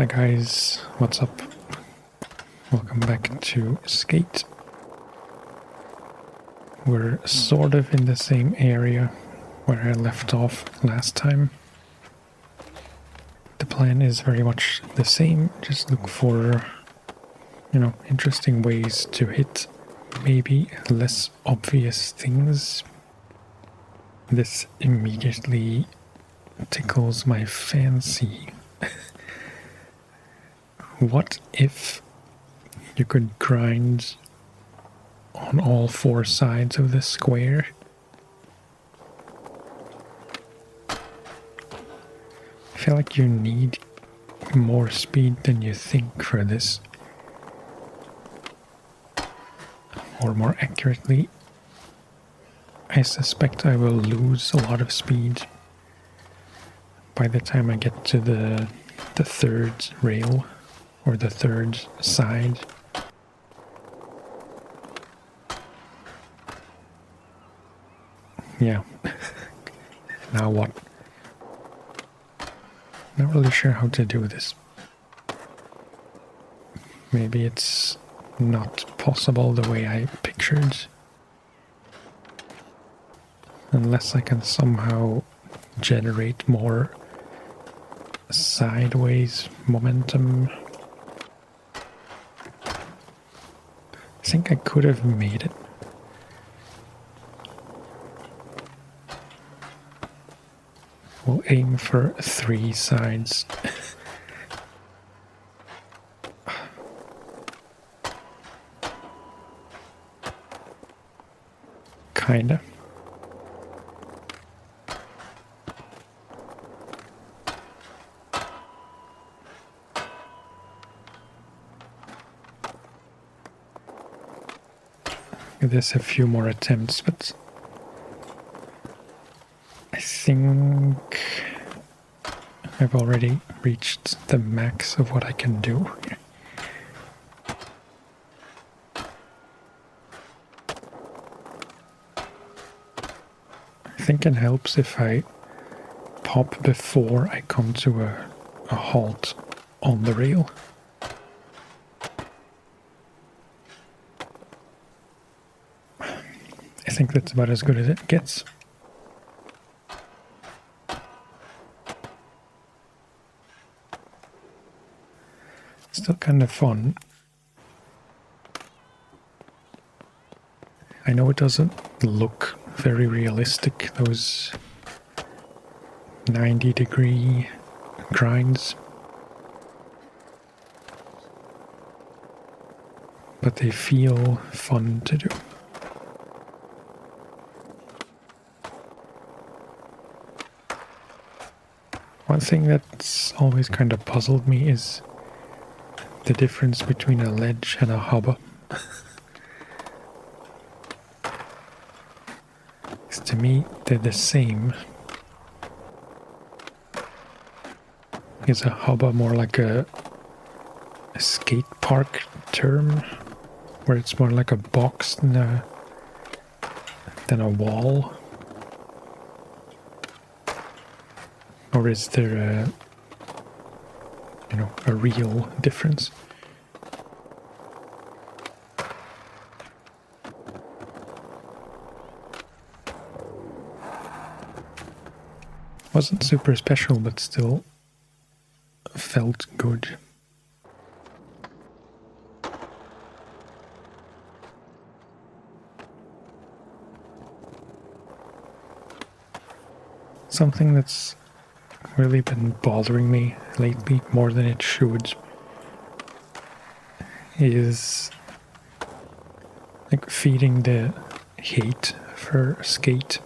Hi guys, what's up? Welcome back to Skate. We're sort of in the same area where I left off last time. The plan is very much the same, just look for, interesting ways to hit maybe less obvious things. This immediately tickles my fancy. What if you could grind on all four sides of the square? I feel like you need more speed than you think for this. Or more accurately, I suspect I will lose a lot of speed by the time I get to the third rail or the third side. Yeah. Now what? Not really sure how to do this. Maybe it's not possible the way I pictured. Unless I can somehow generate more sideways momentum. I think I could have made it. We'll aim for 3 sides. Kinda. Give this a few more attempts, but I think I've already reached the max of what I can do. I think it helps if I pop before I come to a halt on the rail. I think that's about as good as it gets. Still kind of fun. I know it doesn't look very realistic, those 90-degree grinds, but they feel fun to do. One thing that's always kind of puzzled me is the difference between a ledge and a hubba. To me, they're the same. Is a hubba more like a skate park term, where it's more like a box than a wall? Or is there a real difference? Wasn't super special, but still felt good. Something that's really been bothering me lately more than it should is like feeding the hate for skate.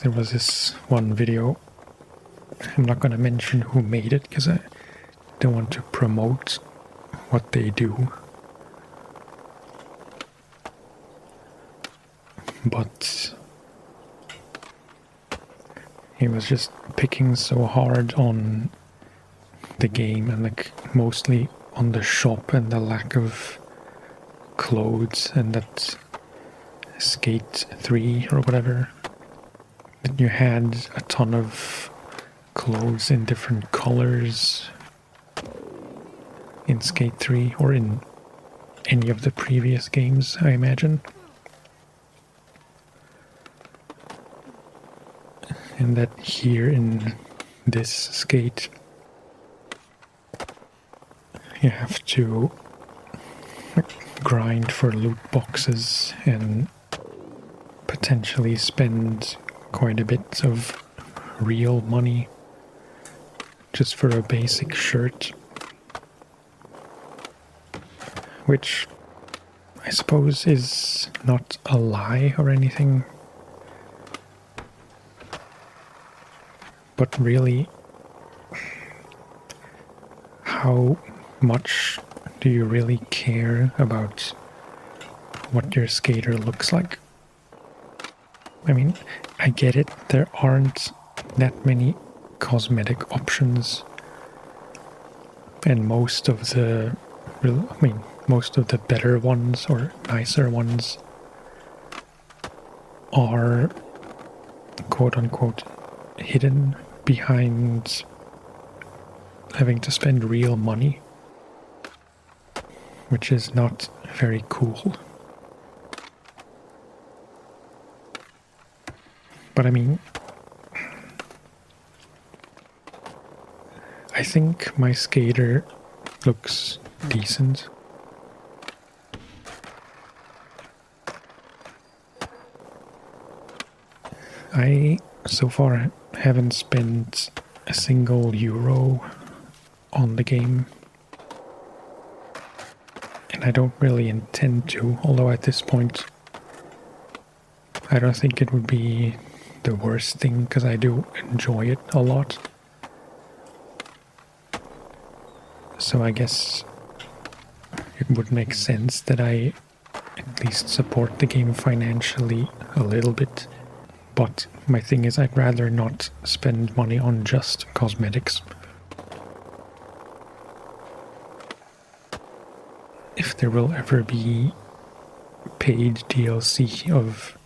There was this one video, I'm not going to mention who made it because I don't want to promote what they do, but he was just picking so hard on the game and like mostly on the shop and the lack of clothes and that Skate 3 or whatever, that you had a ton of clothes in different colors in Skate 3 or in any of the previous games, I imagine. And that here in this Skate you have to grind for loot boxes and potentially spend quite a bit of real money just for a basic shirt, which I suppose is not a lie or anything, but really, how much do you really care about what your skater looks like? I mean, I get it, there aren't that many cosmetic options, and most of the better ones or nicer ones are quote unquote hidden behind having to spend real money, which is not very cool. But I mean, I think my skater looks decent. I so far haven't spent a single euro on the game, and I don't really intend to, although at this point I don't think it would be the worst thing because I do enjoy it a lot. So I guess it would make sense that I at least support the game financially a little bit. But my thing is, I'd rather not spend money on just cosmetics. If there will ever be paid DLC of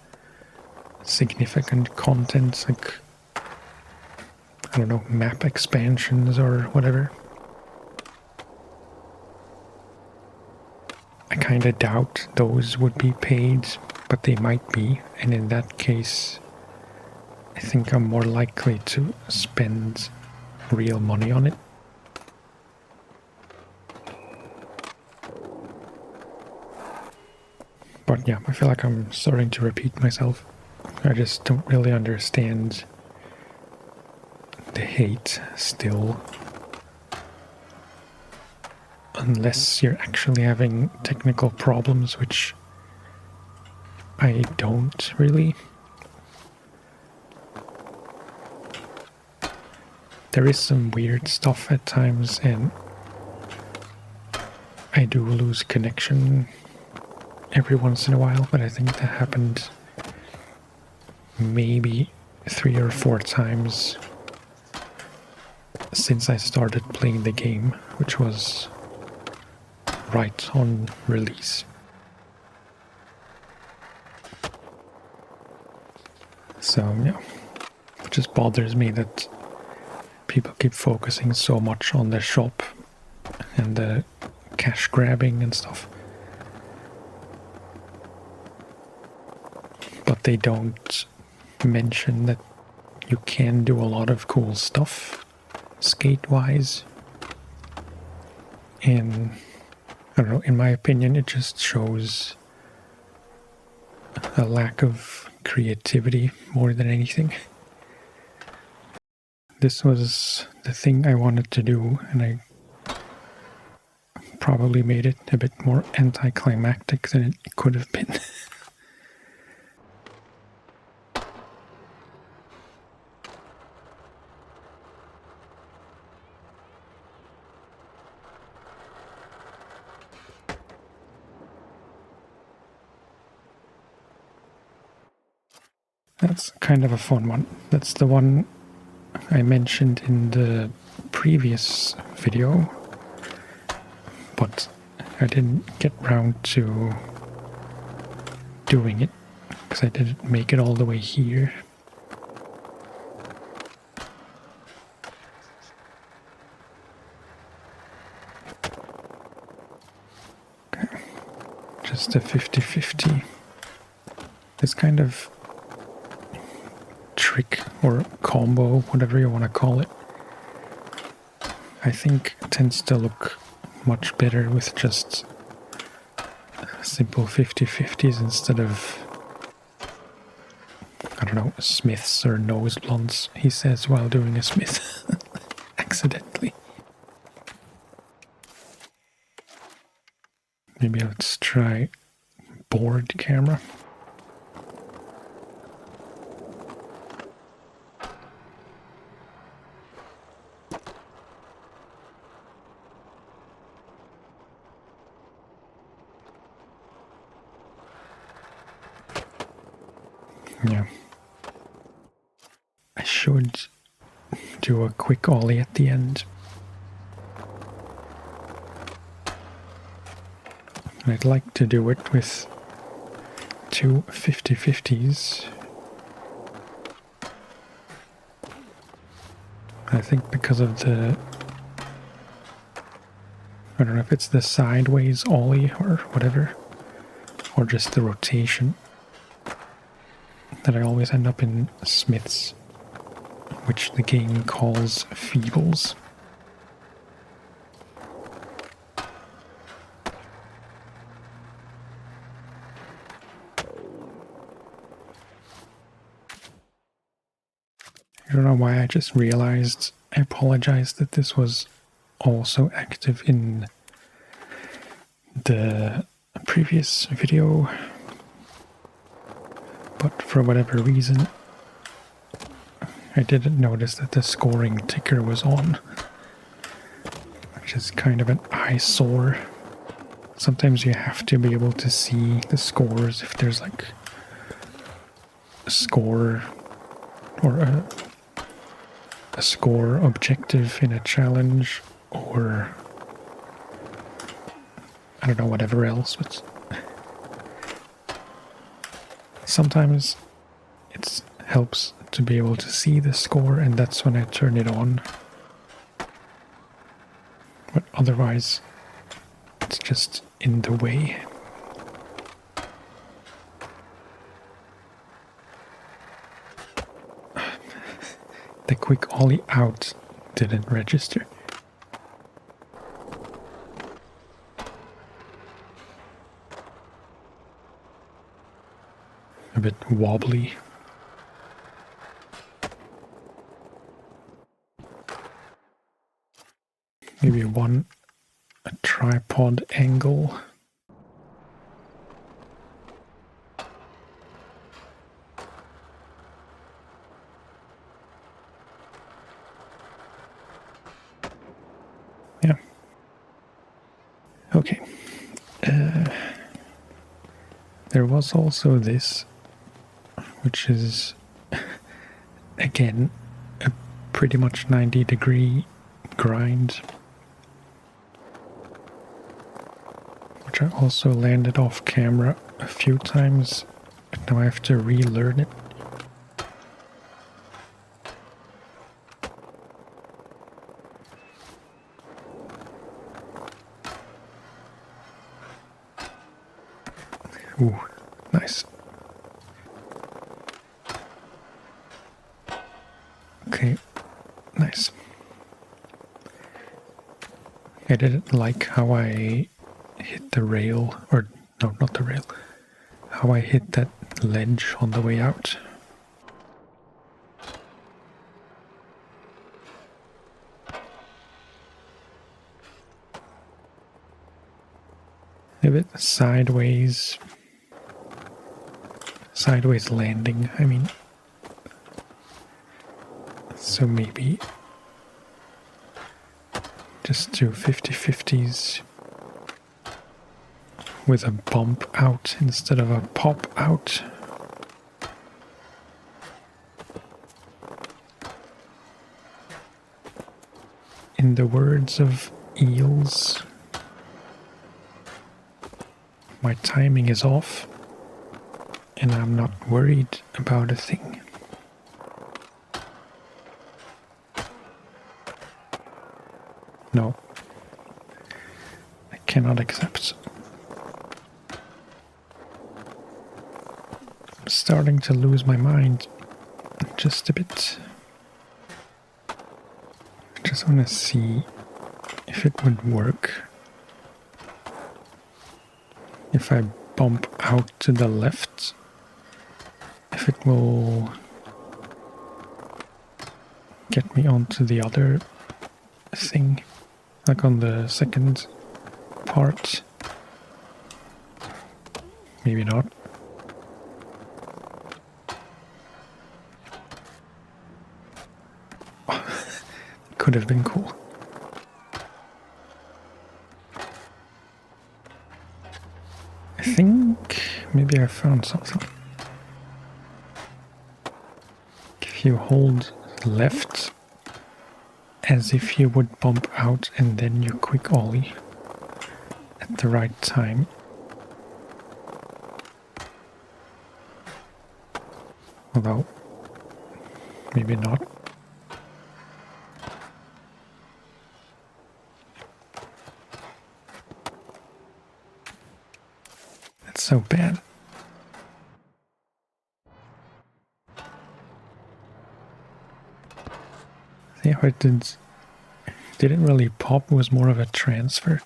significant content, like, I don't know, map expansions or whatever, I kinda doubt those would be paid, but they might be, and in that case I think I'm more likely to spend real money on it. But yeah, I feel like I'm starting to repeat myself. I just don't really understand the hate still. Unless you're actually having technical problems, which I don't really. There is some weird stuff at times, and I do lose connection every once in a while, but I think that happened maybe 3 or 4 times since I started playing the game, which was right on release. So yeah, it just bothers me that people keep focusing so much on the shop and the cash grabbing and stuff, but they don't mention that you can do a lot of cool stuff skate-wise. And I don't know, in my opinion, it just shows a lack of creativity more than anything. This was the thing I wanted to do, and I probably made it a bit more anticlimactic than it could have been. That's kind of a fun one. That's the one I mentioned in the previous video, but I didn't get round to doing it because I didn't make it all the way here. just a 50-50. This kind of trick or combo, whatever you want to call it, I think tends to look much better with just simple 50-50s instead of, I don't know, Smiths or nose blunts, he says while doing a Smith accidentally. Maybe let's try board camera. Yeah. I should do a quick ollie at the end. I'd like to do it with two 50-50s. I think because of the, I don't know if it's the sideways ollie or whatever, or just the rotation, that I always end up in Smiths, which the game calls feebles. I don't know why I just realized, I apologize that this was also active in the previous video, but for whatever reason I didn't notice that the scoring ticker was on, which is kind of an eyesore. Sometimes you have to be able to see the scores if there's like a score or a score objective in a challenge, or I don't know, whatever else, but sometimes it helps to be able to see the score, and that's when I turn it on. But otherwise, it's just in the way. The quick ollie out didn't register. A bit wobbly. Maybe a tripod angle. Yeah. Okay. There was also this, which is again a pretty much 90-degree grind, which I also landed off camera a few times, but now I have to relearn it. Ooh, nice. Okay, nice. I didn't like how I hit the rail, or no, not the rail, how I hit that ledge on the way out. A bit sideways landing, I mean. So maybe just do 50-50s with a bump out instead of a pop out. In the words of eels, my timing is off and I'm not worried about a thing. No, I cannot accept. starting to lose my mind just a bit. I just want to see if it would work if I bump out to the left, if it will get me onto the other thing, like on the second part. Maybe not. Could have been cool. I think maybe I found something. If you hold left as if you would bump out and then you quick ollie at the right time. Although, maybe not. That's so bad. See how it didn't really pop, it was more of a transfer.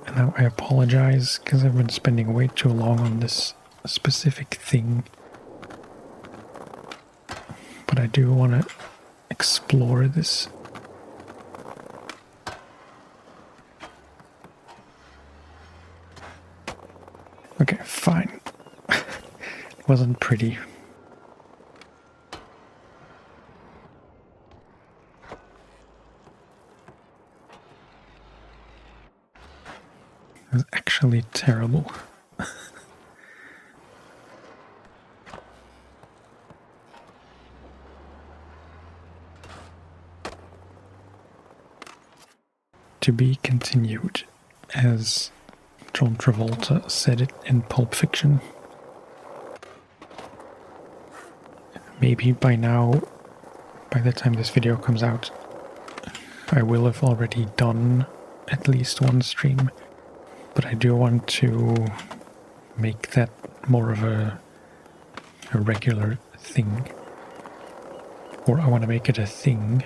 And now I apologize because I've been spending way too long on this specific thing. But I do want to explore this. Okay, fine. It wasn't pretty. It was actually terrible. To be continued, as John Travolta said it in Pulp Fiction. Maybe by now, by the time this video comes out, I will have already done at least one stream, but I do want to make that more of a regular thing, or I want to make it a thing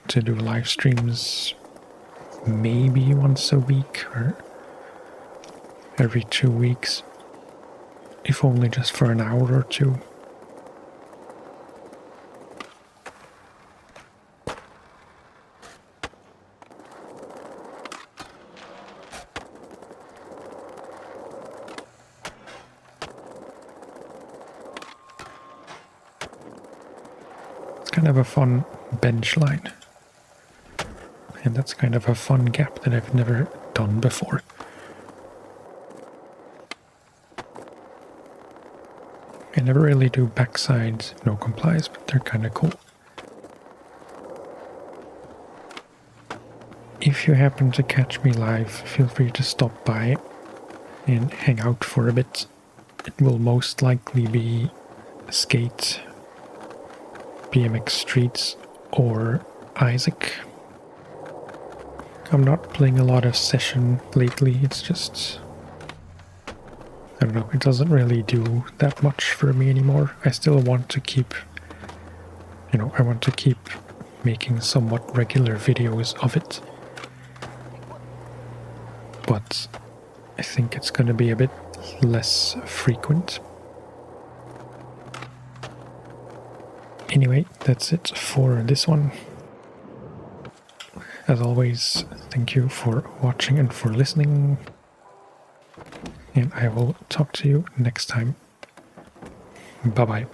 to do live streams maybe once a week or every 2 weeks, if only just for an hour or two. It's kind of a fun bench line. And that's kind of a fun gap that I've never done before. I never really do backsides, no complies, but they're kind of cool. If you happen to catch me live, feel free to stop by and hang out for a bit. It will most likely be Skate, BMX Streets, or Isaac. I'm not playing a lot of Session lately, it's just, I don't know, it doesn't really do that much for me anymore. I still want to keep, I want to keep making somewhat regular videos of it. But I think it's going to be a bit less frequent. Anyway, that's it for this one. As always, thank you for watching and for listening. And I will talk to you next time. Bye-bye.